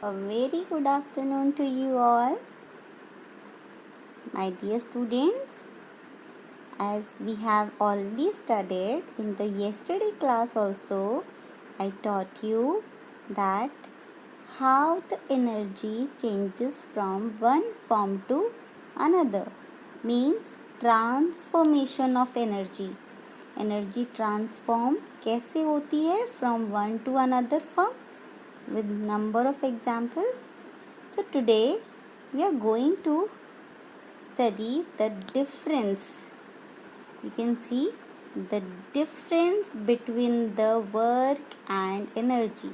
A very good afternoon to you all, my dear students. As we have already studied in the yesterday class also, I taught you that how the energy changes from one form to another, means transformation of energy. Energy transform कैसे होती है from one to another form with number of examples. So today we are going to study the difference. You can see the difference between the work and energy.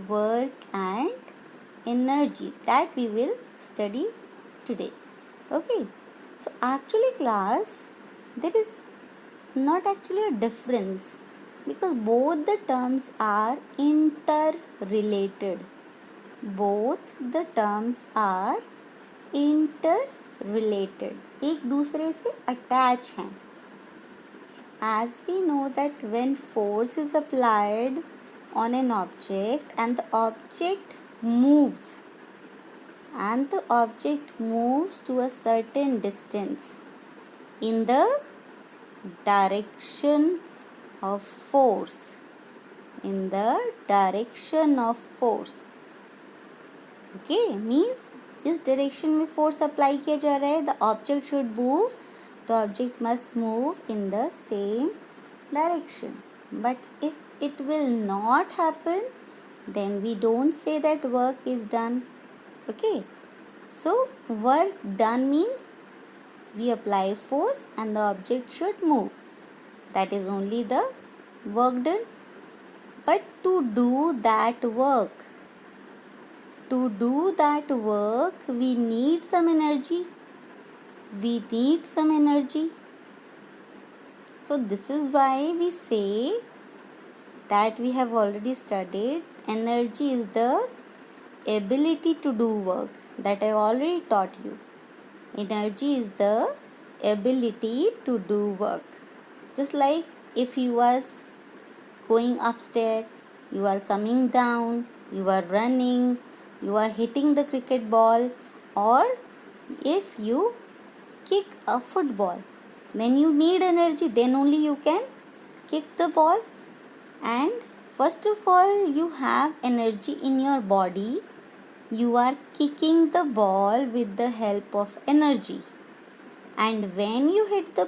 Work and energy, that we will study today. Okay. So actually class, there is not actually a difference because both the terms are interrelated. Both the terms are interrelated, एक दूसरे से attach हैं. As we know that when force is applied on an object and the object moves to a certain distance in the direction of force, okay, means जिस direction में force apply किया जा रहा है, the object should move, the object must move in the same direction. But if it will not happen, then we don't say that work is done. Okay, so work done means we apply force and the object should move. That is only the work done. But to do that work, we need some energy. So this is why we say that we have already studied energy is the ability to do work, that I already taught you. Energy is the ability to do work. Just like if you are going upstairs, you are coming down, you are running, you are hitting the cricket ball, or if you kick a football, then you need energy, then only you can kick the ball. And first of all, you have energy in your body. You are kicking the ball with the help of energy, and when you hit the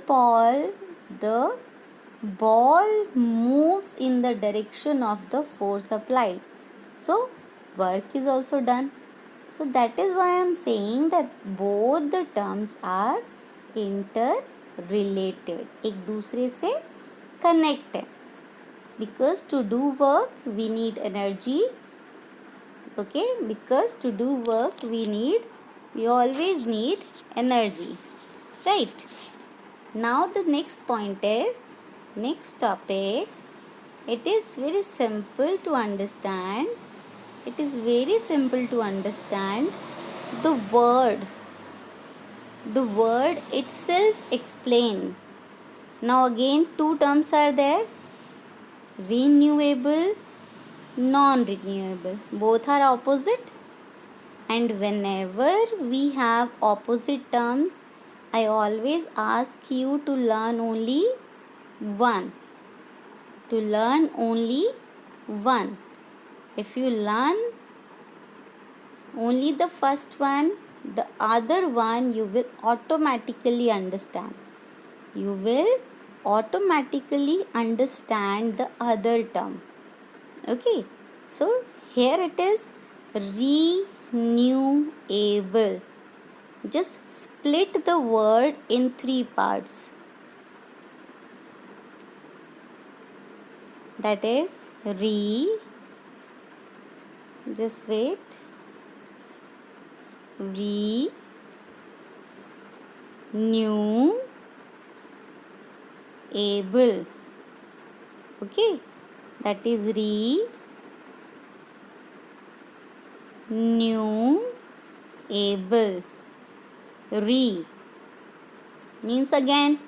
ball moves in the direction of the force applied. So work is also done. So that is why I am saying that both the terms are interrelated, एक दूसरे से connect है. Because to do work we need energy. Okay, because to do work we always need energy, right? Now the next point is, next topic, it is very simple to understand. The word itself explain. Now again two terms are there, renewable, non-renewable. Both are opposite, and whenever we have opposite terms, I always ask you to learn only one. If you learn only the first one, the other one you will automatically understand. You will automatically understand the other term. Okay, so here it is renewable. Just split the word in three parts. That is just wait. Renewable. Okay, that is renewable. Re means again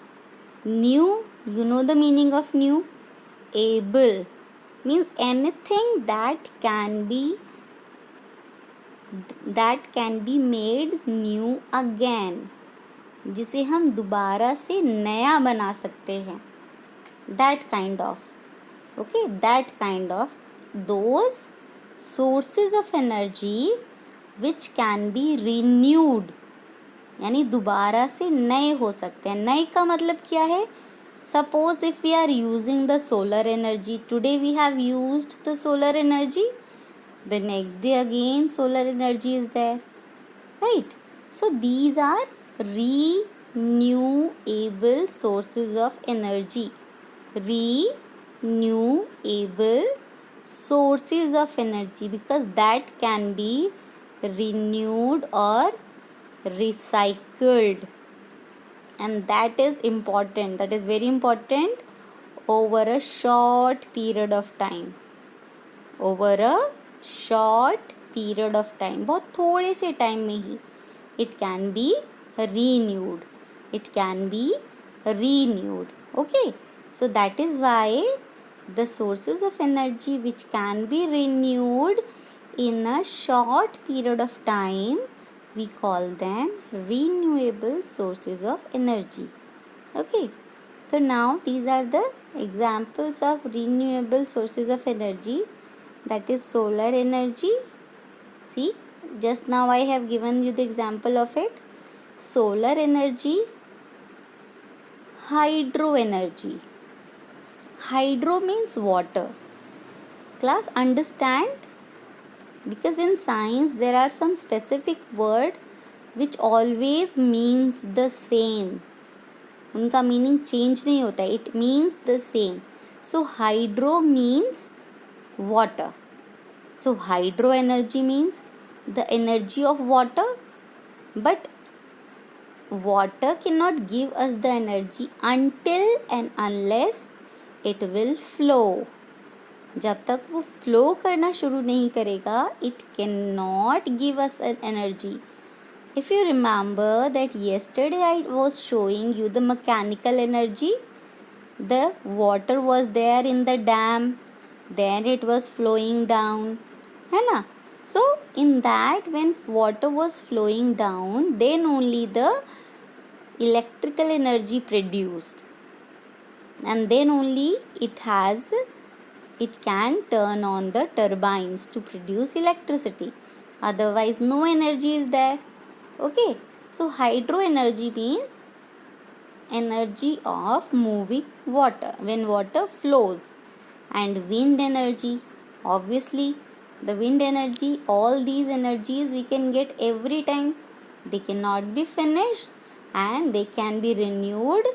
new. You know the meaning of new. Able means anything that can be that can be made new again, जिसे हम दोबारा से नया बना सकते हैं. That kind of, okay, that kind of those sources of energy which can be renewed, यानी दोबारा से नए हो सकते हैं. नए का मतलब क्या है? Suppose if we are using the solar energy, today we have used the solar energy, the next day again solar energy is there, right? So these are renewable sources of energy. Renewable sources of energy, because that can be renewed or recycled, and that is important, that is very important over a short period of time. Over a short period of time, बहुत थोड़े से time में ही it can be renewed, it can be renewed. Okay, so that is why the sources of energy which can be renewed in a short period of time, we call them renewable sources of energy. Okay, so now these are the examples of renewable sources of energy, that is solar energy. See, just now I have given you the example of it. Solar energy, hydro energy. Hydro means water. Class, understand? Because in science there are some specific word which always means the same. उनका meaning change नहीं होता है, it means the same. So hydro means water. So hydro energy means the energy of water, but water cannot give us the energy until and unless it will flow. जब तक वो flow करना शुरू नहीं करेगा, it cannot give us an energy. If you remember that yesterday I was showing you the mechanical energy, the water was there in the dam, then it was flowing down, है ना? So in that, when water was flowing down, then only the electrical energy produced, and then only it can turn on the turbines to produce electricity. Otherwise no energy is there. Okay, so hydro energy means energy of moving water when water flows. And wind energy, obviously the wind energy, all these energies we can get every time. They cannot be finished and they can be renewed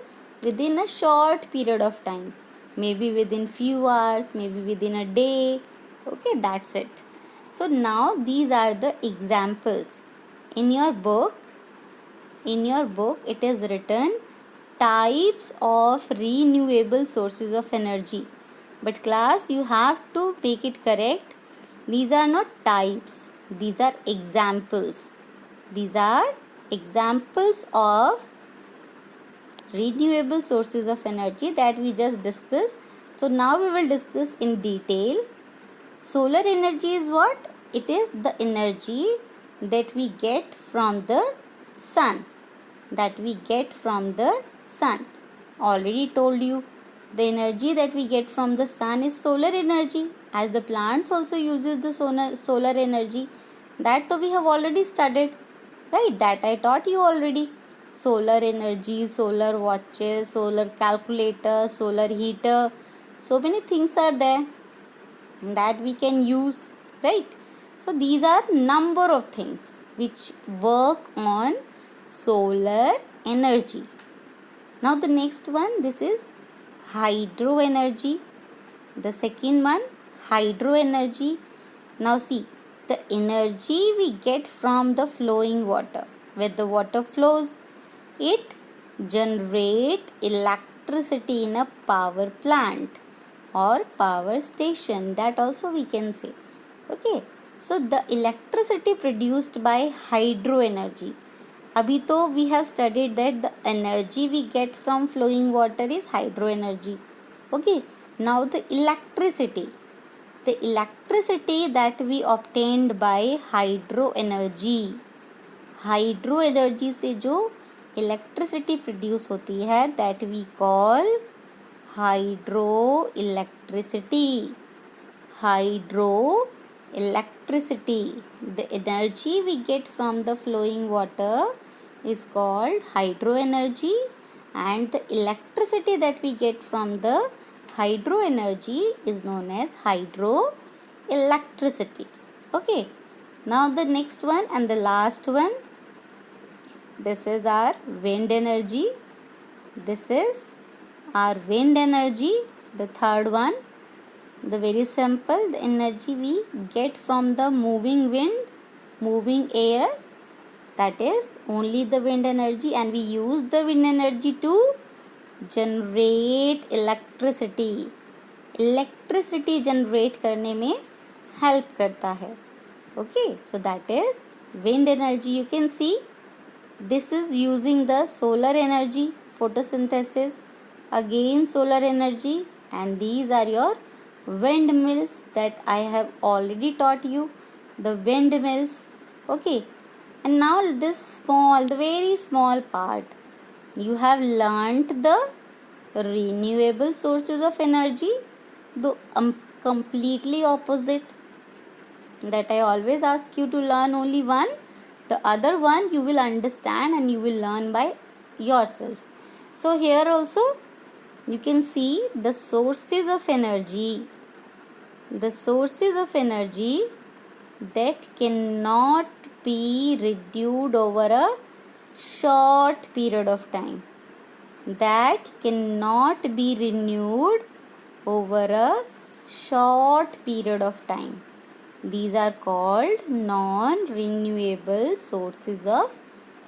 within a short period of time, maybe within few hours, maybe within a day. Okay, that's it. So now these are the examples. In your book it is written types of renewable sources of energy. But class, you have to make it correct. These are not types. These are examples. These are examples of renewable sources of energy that we just discussed. So now we will discuss in detail. Solar energy is what? It is the energy that we get from the sun. Already told you, the energy that we get from the sun is solar energy, as the plants also uses the solar energy. That so we have already studied, right? That I taught you already. Solar energy, solar watches, solar calculator, solar heater, so many things are there that we can use, right? So these are number of things which work on solar energy. Now the next one, this is hydro energy. The second one, hydro energy. Now see, the energy we get from the flowing water. When the water flows, it generates electricity in a power plant or power station. That also we can say. Okay, so the electricity produced by hydro energy. अभी तो we have studied that the energy we get from flowing water is hydro energy. Okay, now the electricity. the electricity that we obtained by hydro energy. Hydro energy से जो electricity produce होती है that we call hydro electricity. Hydro electricity. The energy we get from the flowing water is called hydro energy, and the electricity that we get from the hydro energy is known as hydro electricity. Okay, now the next one and the last one, this is our wind energy. This is our wind energy. The third one, the very simple, the energy we get from the moving wind, moving air, that is only the wind energy, and we use the wind energy to generate electricity. Electricity generate करने में help करता है. Okay, so that is wind energy. You can see this is using the solar energy, photosynthesis, again solar energy, and these are your windmills that I have already taught you, the windmills. Okay, and now this small, the very small part, you have learnt the renewable sources of energy, the completely opposite, that I always ask you to learn only one. The other one you will understand and you will learn by yourself. So here also you can see the sources of energy. The sources of energy that cannot be reduced over a short period of time. That cannot be renewed over a short period of time. These are called non-renewable sources of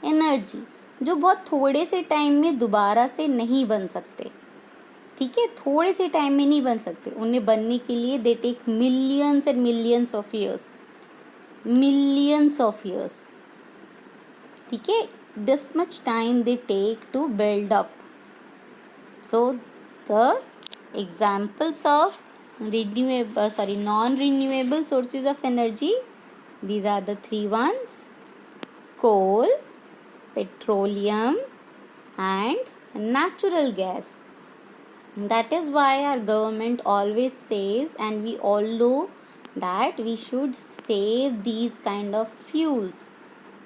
energy, जो बहुत थोड़े से time में दोबारा से नहीं बन सकते. ठीक है, थोड़े से टाइम में नहीं बन सकते. उन्हें बनने के लिए they take millions and millions of years. Millions of years. ठीक है, this much time they take to build up. So the examples of non-renewable sources of energy, these are the three ones: coal, petroleum, and natural gas. That is why our government always says, and we all know, that we should save these kind of fuels.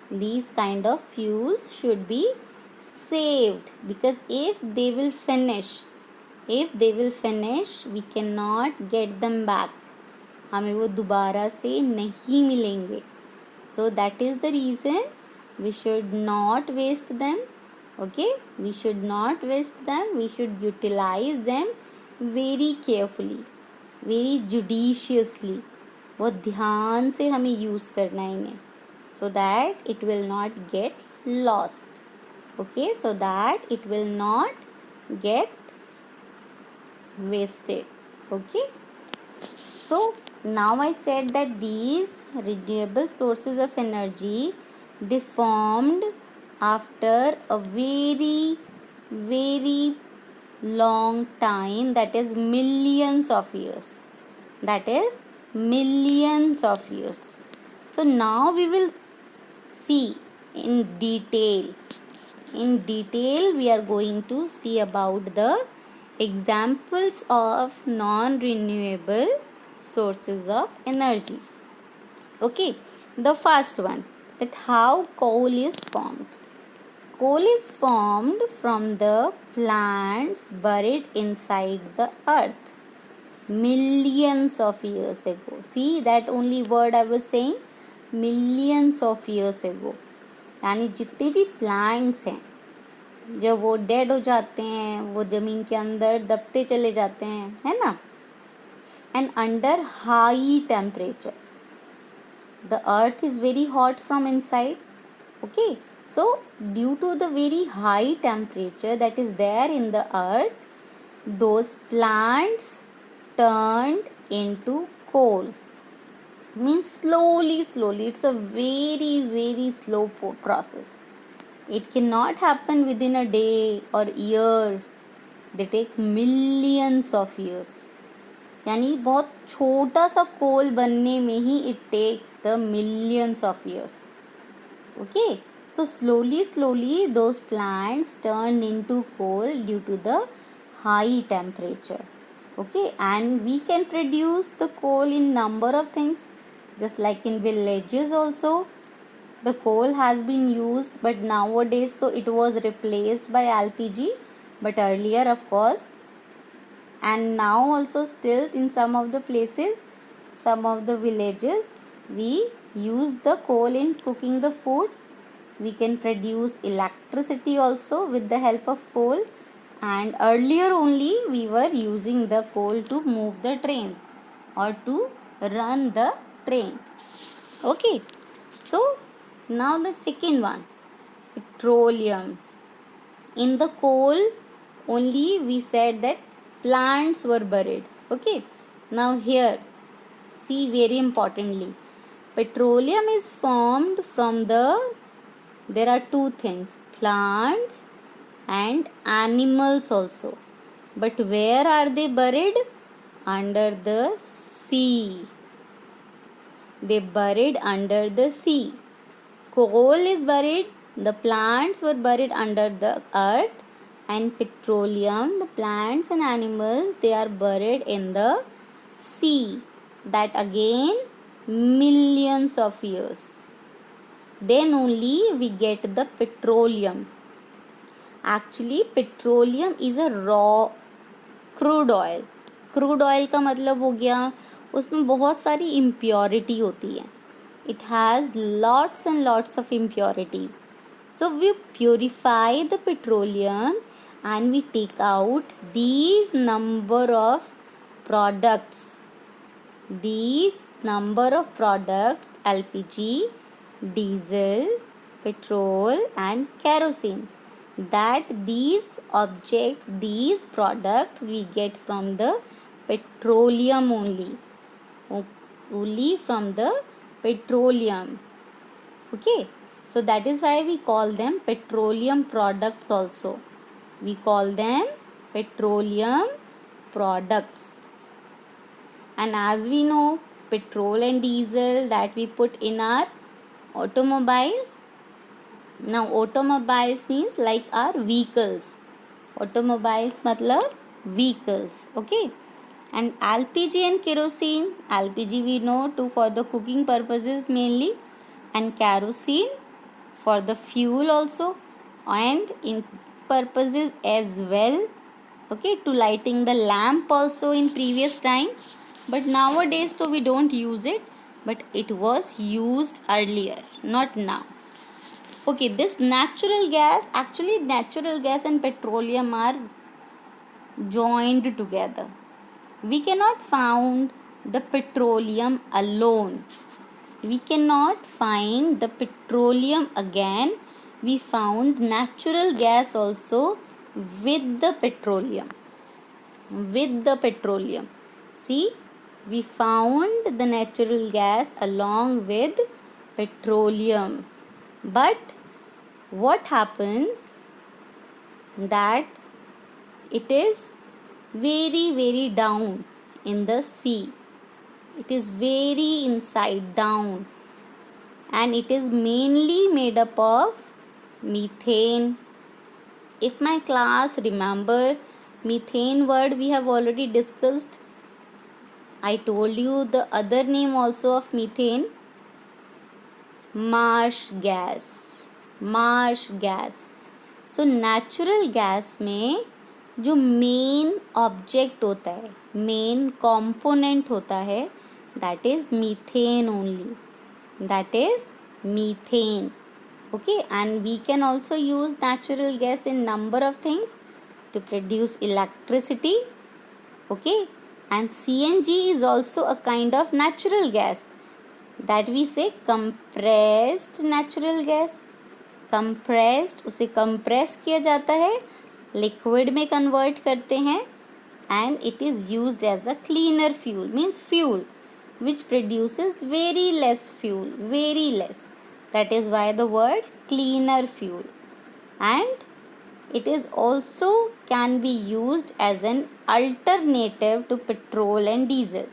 These kind of fuels should be saved, because if they will finish, we cannot get them back. हमें वो दोबारा से नहीं मिलेंगे. So that is the reason we should not waste them. Okay, we should not waste them. We should utilize them very carefully, very judiciously. बहुत ध्यान से हमें यूज़ करना है इन्हें, so that it will not get lost. Okay, so that it will not get wasted. Okay, so now I said that these renewable sources of energy, they formed after a very long time, that is millions of years. That is millions of years. So now we will see in detail. In detail we are going to see about the examples of non-renewable sources of energy. Okay, the first one, that how coal is formed. Coal is formed from the plants buried inside the earth millions of years ago. See that only word I was saying, millions of years ago. यानी जितने भी plants हैं, जब वो dead हो जाते हैं, वो ज़मीन के अंदर दबते चले जाते हैं, है ना, and under high temperature. The earth is very hot from inside. Okay, so due to the very high temperature that is there in the earth, those plants turned into coal. Means slowly. It's a very slow process. It cannot happen within a day or year. They take millions of years. यानी बहुत छोटा सा coal बनने में ही it takes the millions of years. Okay, so slowly those plants turn into coal due to the high temperature. Okay, and we can produce the coal in number of things, just like in villages also the coal has been used, but nowadays so it was replaced by LPG, but earlier of course, and now also still in some of the places, some of the villages, we use the coal in cooking the food. We can produce electricity also with the help of coal, and earlier only we were using the coal to move the trains or to run the train. Okay, so now the second one, petroleum. In the coal only we said that plants were buried. Okay, now here see very importantly, petroleum is formed from there are two things, plants and animals also. But where are they buried? Under the sea. They buried under the sea. Coal is buried, the plants were buried under the earth, and petroleum, the plants and animals, they are buried in the sea. That again millions of years. Then only we get the petroleum. Actually petroleum is a raw crude oil. Crude oil का मतलब हो गया उसमें बहुत सारी impurity होती है. It has lots and lots of impurities. So we purify the petroleum and we take out these number of products. These number of products, LPG, diesel, petrol and kerosene. That these objects, these products we get from the petroleum only. Only from the petroleum. Okay, so that is why we call them petroleum products also. We call them petroleum products. And as we know, petrol and diesel that we put in our automobiles. Now automobiles means like our vehicles. Automobiles matlab vehicles. Okay, and LPG and kerosene. LPG we know to for the cooking purposes mainly, and kerosene for the fuel also, and in purposes as well. Okay, to lighting the lamp also in previous time, but nowadays so we don't use it, but it was used earlier, not now. Okay, this natural gas, actually natural gas and petroleum are joined together. We cannot find the petroleum alone. We cannot find the petroleum again. We found natural gas also with the petroleum. With the petroleum. See, we found the natural gas along with petroleum. But what happens that it is very down in the sea. It is very inside down, and it is mainly made up of methane. If my class remember, methane word we have already discussed. I told you the other name also of methane, marsh gas. Marsh gas. So natural gas में जो main object होता है, main component होता है, that is methane only. That is methane. Okay, and we can also use natural gas in number of things to produce electricity. Okay, and CNG is also a kind of natural gas that we say compressed natural gas. Compressed, उसे compress किया जाता है, liquid में convert करते हैं, and it is used as a cleaner fuel, means fuel which produces very less fuel, very less. That is why the word cleaner fuel. And It is also can be used as an alternative to petrol and diesel.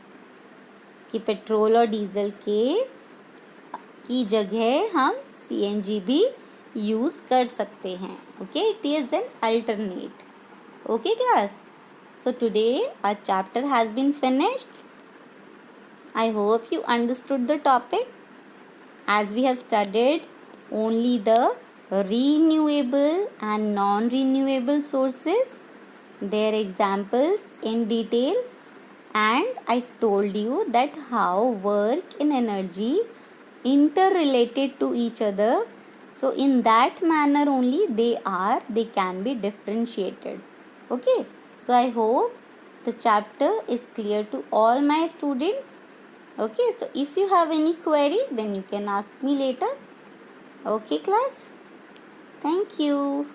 कि petrol और diesel की जगह हम CNG भी use कर सकते हैं. Okay, it is an alternate. Okay class. So today our chapter has been finished. I hope you understood the topic. As we have studied only the renewable and non-renewable sources, their examples in detail, and I told you that how work and energy interrelated to each other. So in that manner only they can be differentiated. Okay, so I hope the chapter is clear to all my students. Okay, so if you have any query, then you can ask me later. Okay class, thank you.